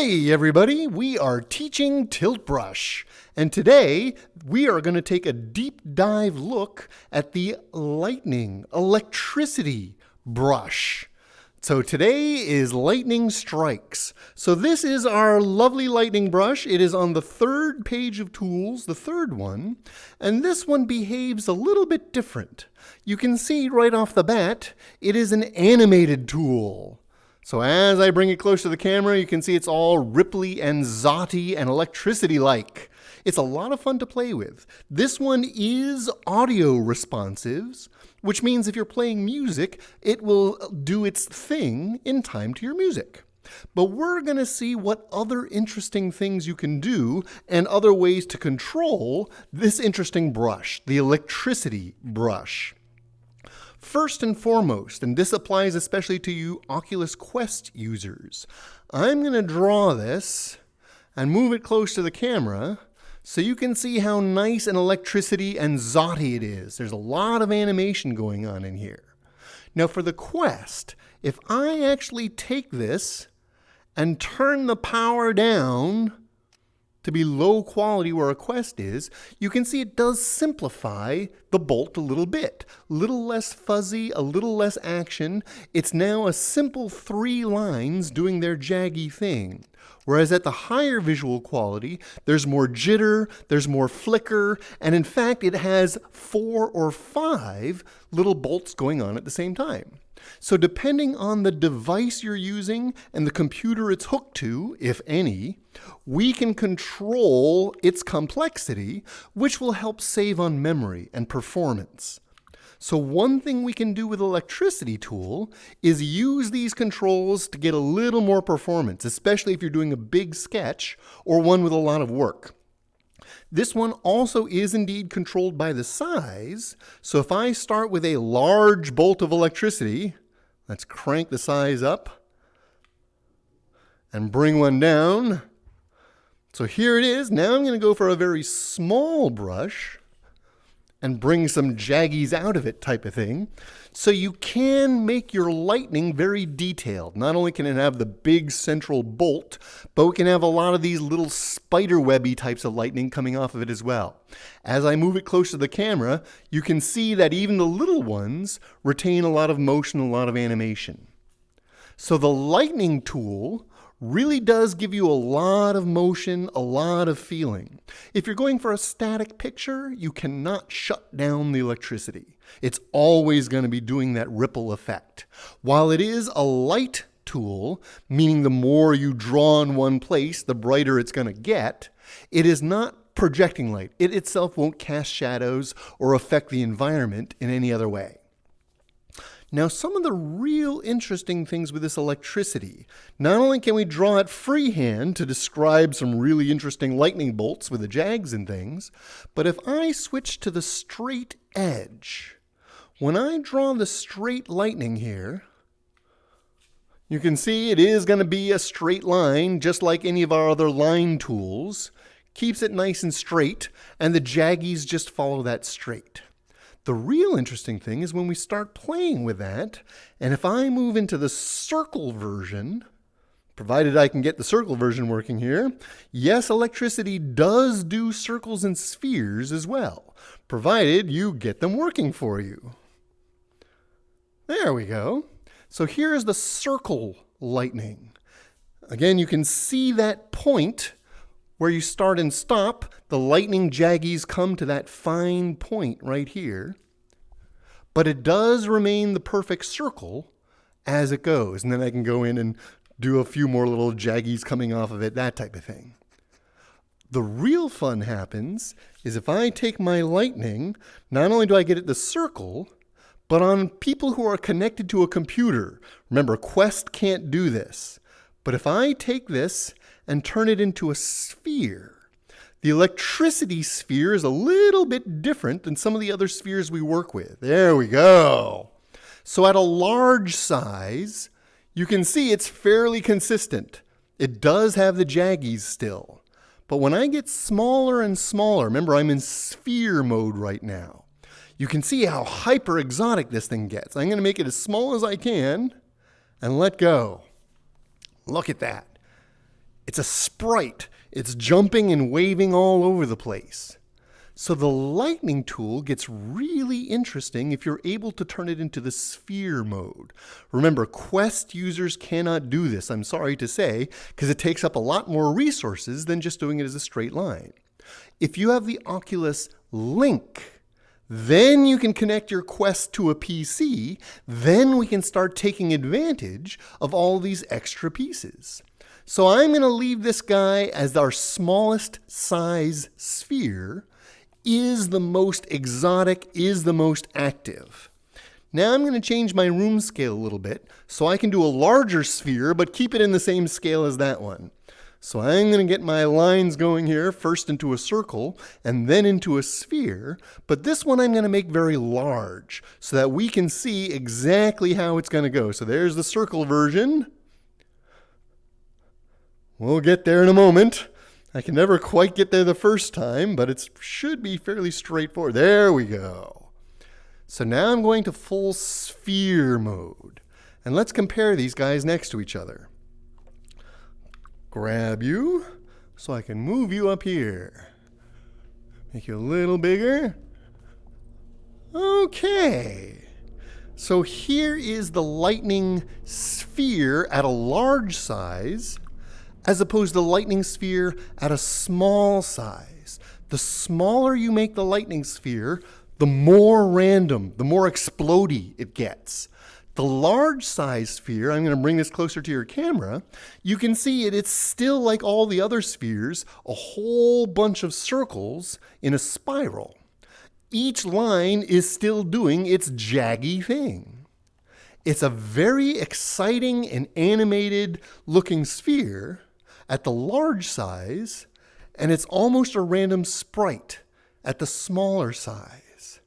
Hey everybody, we are teaching Tilt Brush, and today we are going to take a deep dive look at the lightning, electricity brush. So today is lightning strikes. So this is our lovely lightning brush. It is on the third page of tools, the third one, and this one behaves a little bit different. You can see right off the bat, it is an animated tool. So as I bring it close to the camera, you can see it's all ripply and zotty and electricity-like. It's a lot of fun to play with. This one is audio responsive, which means if you're playing music, it will do its thing in time to your music. But we're going to see what other interesting things you can do and other ways to control this interesting brush, the electricity brush. First and foremost, and this applies especially to you Oculus Quest users, I'm going to draw this and move it close to the camera so you can see how nice and electricity and zotty it is. There's a lot of animation going on in here. Now for the Quest, if I actually take this and turn the power down to be low quality where a Quest is, you can see it does simplify the bolt a little bit. A little less fuzzy, a little less action. It's now a simple 3 lines doing their jaggy thing. Whereas at the higher visual quality, there's more jitter, there's more flicker, and in fact it has 4 or 5 little bolts going on at the same time. So depending on the device you're using and the computer it's hooked to, if any, we can control its complexity, which will help save on memory and performance. So one thing we can do with Electricity Tool is use these controls to get a little more performance, especially if you're doing a big sketch or one with a lot of work. This one also is indeed controlled by the size. So if I start with a large bolt of electricity, let's crank the size up and bring one down. So here it is. Now I'm going to go for a very small brush and bring some jaggies out of it type of thing. So you can make your lightning very detailed. Not only can it have the big central bolt, but we can have a lot of these little spider webby types of lightning coming off of it as well. As I move it close to the camera, you can see that even the little ones retain a lot of motion, a lot of animation. So the lightning tool really does give you a lot of motion, a lot of feeling. If you're going for a static picture, you cannot shut down the electricity. It's always going to be doing that ripple effect. While it is a light tool, meaning the more you draw in one place, the brighter it's going to get, it is not projecting light. It itself won't cast shadows or affect the environment in any other way. Now, some of the real interesting things with this electricity, not only can we draw it freehand to describe some really interesting lightning bolts with the jags and things, but if I switch to the straight edge, when I draw the straight lightning here, you can see it is going to be a straight line, just like any of our other line tools. Keeps it nice and straight, and the jaggies just follow that straight. The real interesting thing is when we start playing with that, and if I move into the circle version, provided I can get the circle version working here, yes, electricity does do circles and spheres as well, provided you get them working for you. There we go. So here's the circle lightning. Again, you can see that point where you start and stop. The lightning jaggies come to that fine point right here. But it does remain the perfect circle as it goes. And then I can go in and do a few more little jaggies coming off of it, that type of thing. The real fun happens is if I take my lightning, not only do I get it the circle, but on people who are connected to a computer. Remember, Quest can't do this. But if I take this and turn it into a sphere, the electricity sphere is a little bit different than some of the other spheres we work with. There we go. So at a large size, you can see it's fairly consistent. It does have the jaggies still. But when I get smaller and smaller, remember I'm in sphere mode right now, you can see how hyper exotic this thing gets. I'm going to make it as small as I can and let go. Look at that. It's a sprite. It's jumping and waving all over the place. So the lightning tool gets really interesting if you're able to turn it into the sphere mode. Remember, Quest users cannot do this, I'm sorry to say, because it takes up a lot more resources than just doing it as a straight line. If you have the Oculus Link, then you can connect your Quest to a PC, then we can start taking advantage of all these extra pieces. So I'm going to leave this guy as our smallest size sphere, is the most exotic, is the most active. Now I'm going to change my room scale a little bit so I can do a larger sphere but keep it in the same scale as that one. So I'm going to get my lines going here, first into a circle and then into a sphere, but this one I'm going to make very large so that we can see exactly how it's going to go. So there's the circle version. We'll get there in a moment. I can never quite get there the first time, but it should be fairly straightforward. There we go. So now I'm going to full sphere mode. And let's compare these guys next to each other. Grab you so I can move you up here. Make you a little bigger. Okay. So here is the lightning sphere at a large size, as opposed to the lightning sphere at a small size. The smaller you make the lightning sphere, the more random, the more explodey it gets. The large size sphere, I'm going to bring this closer to your camera, you can see it's still like all the other spheres, a whole bunch of circles in a spiral. Each line is still doing its jaggy thing. It's a very exciting and animated looking sphere at the large size, and it's almost a random sprite at the smaller size.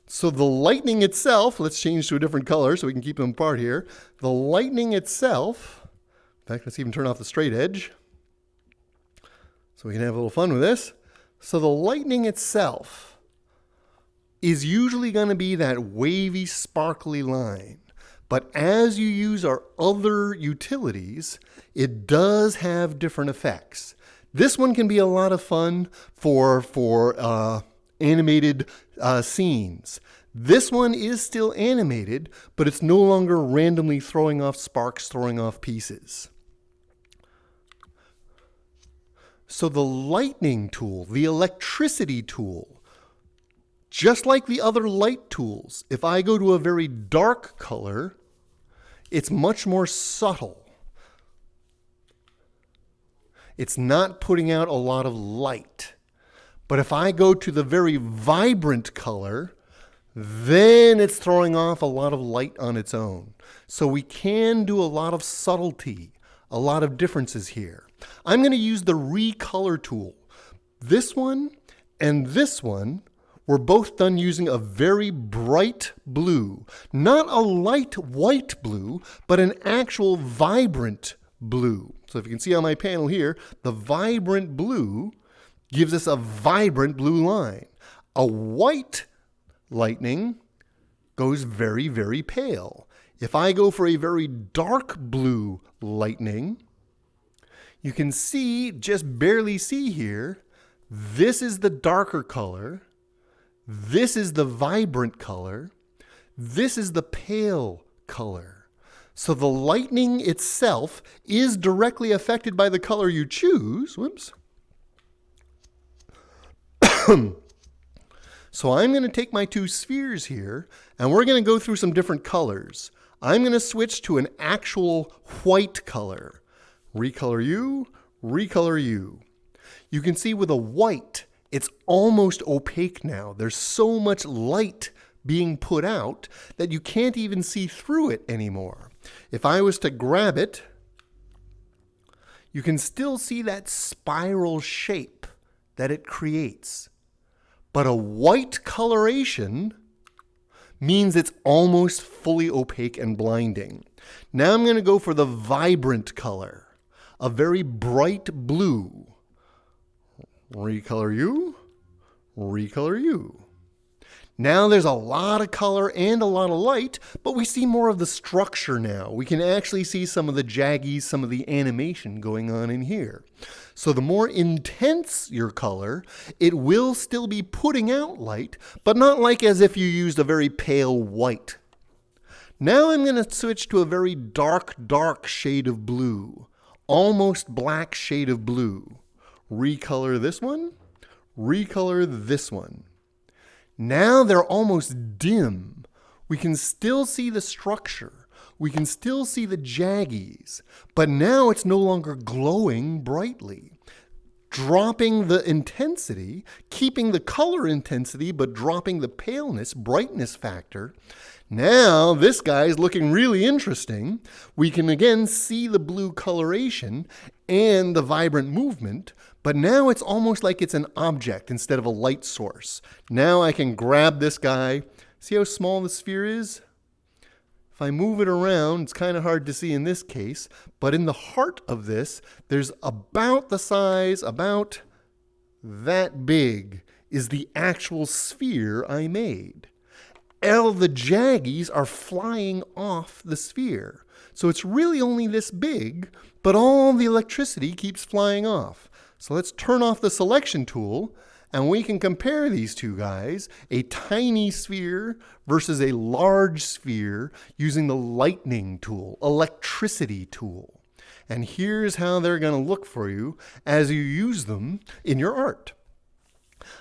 So the lightning itself, let's change to a different color so we can keep them apart here. The lightning itself, in fact, let's even turn off the straight edge so we can have a little fun with this. So the lightning itself is usually going to be that wavy, sparkly line. But as you use our other utilities, it does have different effects. This one can be a lot of fun for animated scenes. This one is still animated, but it's no longer randomly throwing off sparks, throwing off pieces. So the lightning tool, the electricity tool, just like the other light tools, if I go to a very dark color, it's much more subtle. It's not putting out a lot of light. But if I go to the very vibrant color, then it's throwing off a lot of light on its own. So we can do a lot of subtlety, a lot of differences here. I'm going to use the recolor tool. This one and this one were both done using a very bright blue, not a light white blue, but an actual vibrant blue. So if you can see on my panel here, the vibrant blue gives us a vibrant blue line. A white lightning goes very, very pale. If I go for a very dark blue lightning, you can see, just barely see here, this is the darker color. This is the vibrant color. This is the pale color. So the lightning itself is directly affected by the color you choose. Whoops. So I'm going to take my two spheres here, and we're going to go through some different colors. I'm going to switch to an actual white color. Recolor you, recolor you. You can see with a white, it's almost opaque now. There's so much light being put out that you can't even see through it anymore. If I was to grab it, you can still see that spiral shape that it creates. But a white coloration means it's almost fully opaque and blinding. Now I'm going to go for the vibrant color, a very bright blue. Recolor you, recolor you. Now there's a lot of color and a lot of light, but we see more of the structure now. We can actually see some of the jaggies, some of the animation going on in here. So the more intense your color, it will still be putting out light, but not like as if you used a very pale white. Now I'm going to switch to a very dark, dark shade of blue, almost black shade of blue. Recolor this one, recolor this one. Now they're almost dim. We can still see the structure. We can still see the jaggies, but now it's no longer glowing brightly. Dropping the intensity, keeping the color intensity, but dropping the paleness, brightness factor. Now this guy is looking really interesting. We can again see the blue coloration and the vibrant movement, but now it's almost like it's an object instead of a light source. Now I can grab this guy. See how small the sphere is? If I move it around, it's kind of hard to see in this case, but in the heart of this, there's about the size, about that big, is the actual sphere I made. All the jaggies are flying off the sphere. So it's really only this big, but all the electricity keeps flying off. So let's turn off the selection tool, and we can compare these two guys, a tiny sphere versus a large sphere, using the lightning tool, electricity tool. And here's how they're going to look for you as you use them in your art.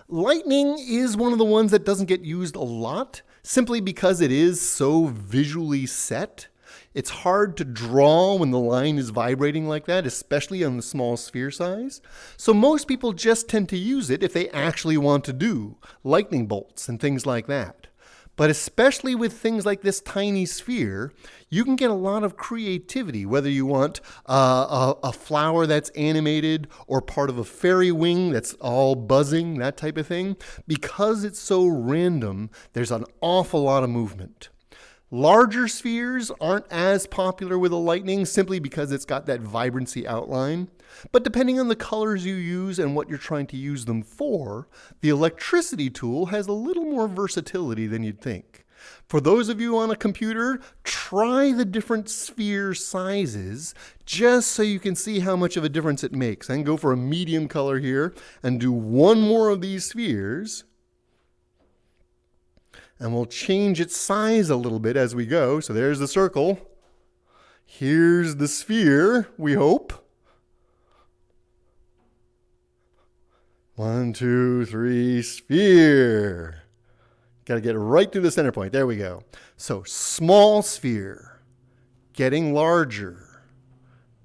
Lightning is one of the ones that doesn't get used a lot, simply because it is so visually set. It's hard to draw when the line is vibrating like that, especially on the small sphere size. So most people just tend to use it if they actually want to do lightning bolts and things like that. But especially with things like this tiny sphere, you can get a lot of creativity, whether you want a flower that's animated or part of a fairy wing that's all buzzing, that type of thing. Because it's so random, there's an awful lot of movement. Larger spheres aren't as popular with the lightning simply because it's got that vibrancy outline. But depending on the colors you use and what you're trying to use them for, the electricity tool has a little more versatility than you'd think. For those of you on a computer, try the different sphere sizes just so you can see how much of a difference it makes. I can go for a medium color here and do one more of these spheres. And we'll change its size a little bit as we go. So there's the circle. Here's the sphere, we hope. 1, 2, 3, sphere. Got to get right through the center point. There we go. So small sphere, getting larger,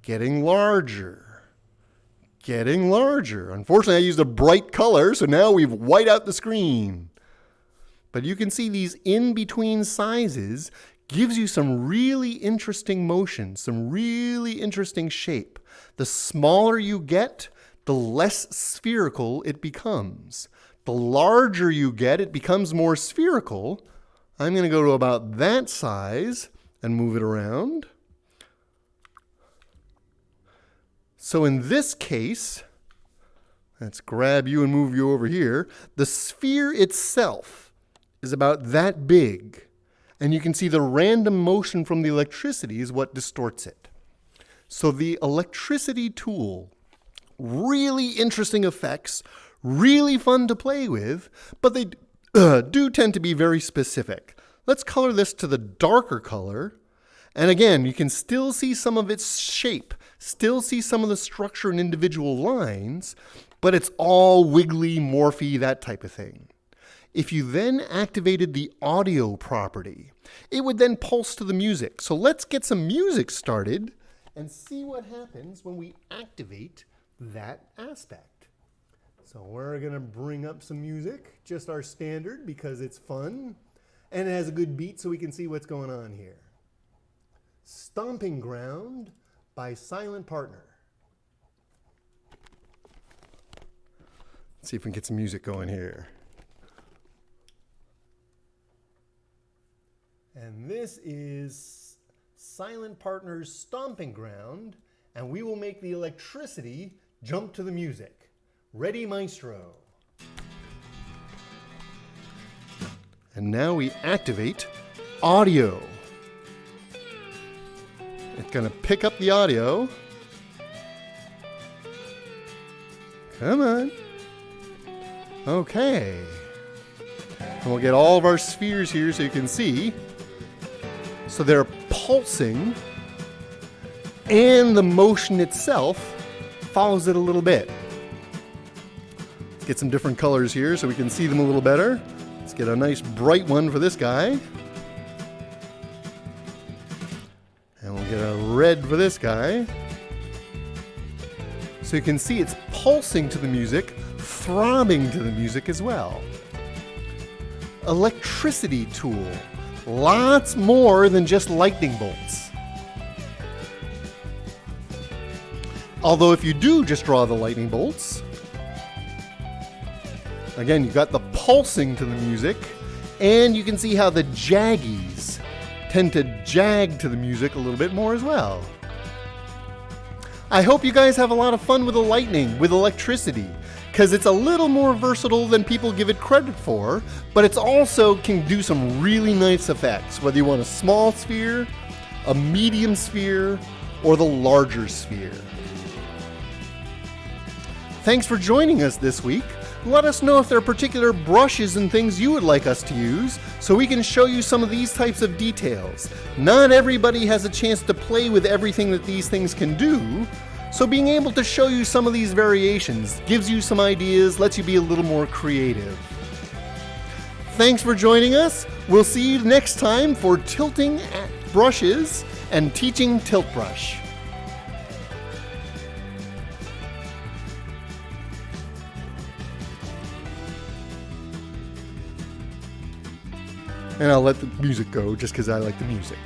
getting larger, getting larger. Unfortunately, I used a bright color, so now we've white out the screen. But you can see these in-between sizes gives you some really interesting motion, some really interesting shape. The smaller you get, the less spherical it becomes. The larger you get, it becomes more spherical. I'm going to go to about that size and move it around. So in this case, let's grab you and move you over here. The sphere itself is about that big, and you can see the random motion from the electricity is what distorts it. So the electricity tool, really interesting effects, really fun to play with, but they do tend to be very specific. Let's color this to the darker color, and again, you can still see some of its shape, still see some of the structure in individual lines, but it's all wiggly, morphy, that type of thing. If you then activated the audio property, it would then pulse to the music. So let's get some music started and see what happens when we activate that aspect. So we're going to bring up some music, just our standard because it's fun and it has a good beat so we can see what's going on here. Stomping Ground by Silent Partner. Let's see if we can get some music going here. And this is Silent Partner's Stomping Ground, and we will make the electricity jump to the music. Ready, maestro. And now we activate audio. It's going to pick up the audio. Come on. Okay. And we'll get all of our spheres here so you can see. So they're pulsing, and the motion itself follows it a little bit. Let's get some different colors here so we can see them a little better. Let's get a nice bright one for this guy. And we'll get a red for this guy. So you can see it's pulsing to the music, throbbing to the music as well. Electricity tool. Lots more than just lightning bolts. Although if you do just draw the lightning bolts, again, you've got the pulsing to the music, and you can see how the jaggies tend to jag to the music a little bit more as well. I hope you guys have a lot of fun with the lightning, with electricity, because it's a little more versatile than people give it credit for, but it's also can do some really nice effects, whether you want a small sphere, a medium sphere, or the larger sphere. Thanks for joining us this week. Let us know if there are particular brushes and things you would like us to use so we can show you some of these types of details. Not everybody has a chance to play with everything that these things can do, so being able to show you some of these variations gives you some ideas, lets you be a little more creative. Thanks for joining us. We'll see you next time for tilting at brushes and teaching tilt brush. And I'll let the music go just because I like the music.